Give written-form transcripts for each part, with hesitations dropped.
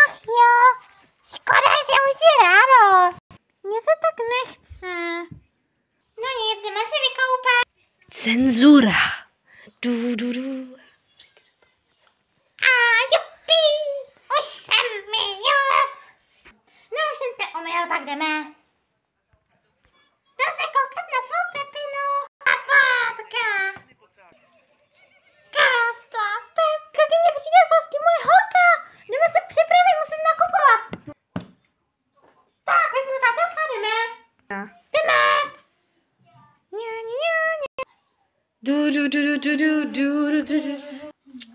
Ach jo, škoda, že už je ráno. Mně se tak nechce. No nic, jdeme si vykoupat. Cenzura. A jupi, už jsem myl. No už jsem se umyl, tak jdeme. Jdu se koukat na svou Pepinu. A pátka. Krásná Pepka, ty mě přijde vlastně moje holka. Jdeme se připravit, musím nakupovat. Tak, vezmu tátelka, jdeme. Jdeme.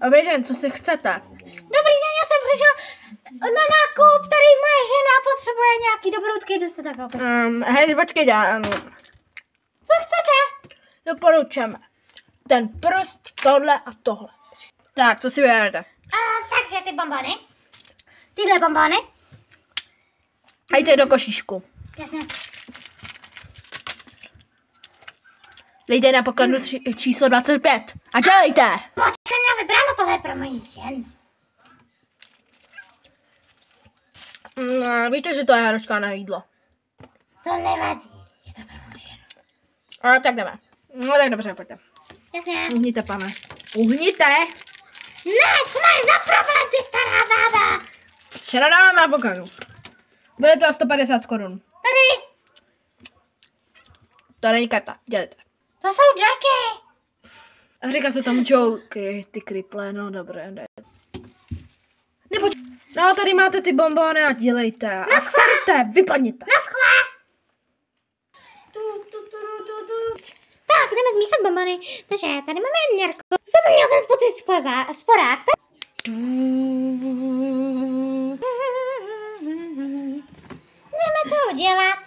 Oběžen, co si chcete? Dobrý den, já jsem přišel na nákup, tady moje žena potřebuje nějaký dobroutky, jdu se tak koupit. Hej, počkej, Co chcete? doporučujeme. Ten prst, tohle a tohle. Tak, to si vyberete. Takže ty bonbony. Tyhle bonbony. Hejte do košíšku. Jasně. Dejte na pokladnu číslo 25 a dělejte. Počkej, já vybráno, tohle je pro moji žen. No, víte, že to je hračka na jídlo. To nevadí, je to pro moji ženu. Ale tak jdeme. No tak dobře, pojďte. Jasně. Uhněte, pane. Uhněte. Ne, co máš za problém, ty stará bába? Včera dávám na pokladnu. Bude to 150 korun. Tady, To není karta, dělejte. to jsou joky. A říká se tam joky, ty kriple, no dobré, ne. Nebo, no tady máte ty bonbony a dělejte. A sarte, vypadněte. Naschle. Tak, jdeme zmíchat bonbony. Takže tady máme měrku. Zapomněl jsem spotit sporák. Jdeme to udělat.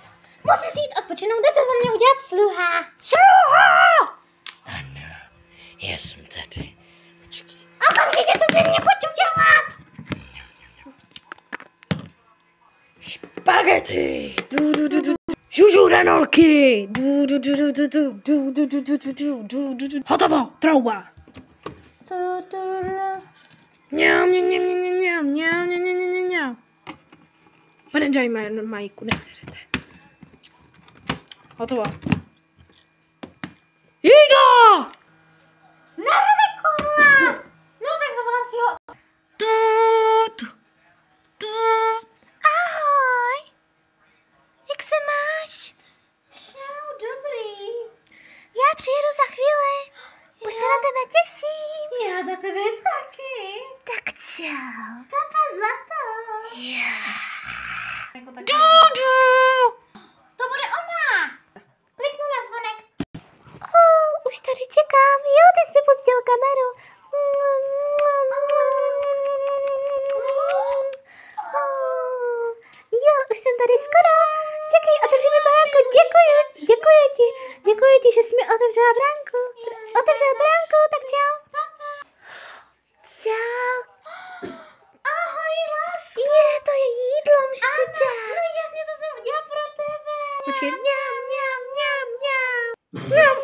Musím si jít odpočinout, jde to za mě udělat sluha. Sluha! Ano, já jsem tady. Počkej. Okamžitě to ze mě pojď udělat. Špagety. Žužu ranolky. Hotovo, trouba. Mňam, mňam, mňam, mňam, mňam, mňam, mňam, mňam, mňam, mňam. Pane Jajme, Majku, neserete. Hotovo. Jídlo! Nervy, kurva! No tak zavolám si ho. Ahoj. Jak se máš? Čau, dobrý. Já přijedu za chvíli. Už se na tebe těším. Já na tebe taky. Tak čau. Papa zlato. To bude ona. Kliknu na zvonek. Už tady čekám. Jo, ty jsi mi pustil kameru. Jo, už jsem tady skoro. Čekej, otevři mi bránku. Děkuji ti, že jsi mi otevřela bránku. Otevřela bránku, tak čau. Čau. Ahoj, lásko. To je jídlo, můžeš si dát. No jasně, to jsem udělala pro tebe. Počkej. Mňam, mňam, mňam, mňam. Mňam.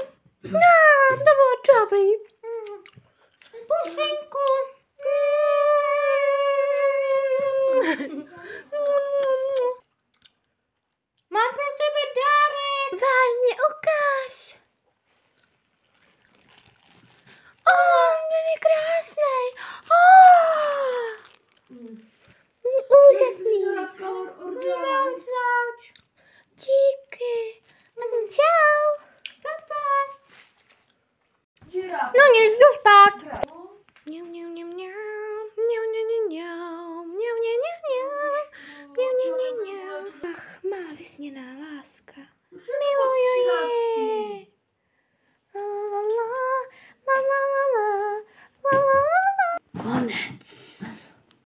Mňam, to bylo dobrý. Pufinku. Mám pro tebe dárek. Vážně, ukáž. Není krásný. Úžasný. Díky. Čau. No nic, jdu spát. Mňam, mňam, mňam, mňam, mňam, mňam, mňam, mňam, mňam, mňam, mňam, mňam, mňam. Ach, má vysněná láska. Miluju ji. La la la la la la la la la la. Konec.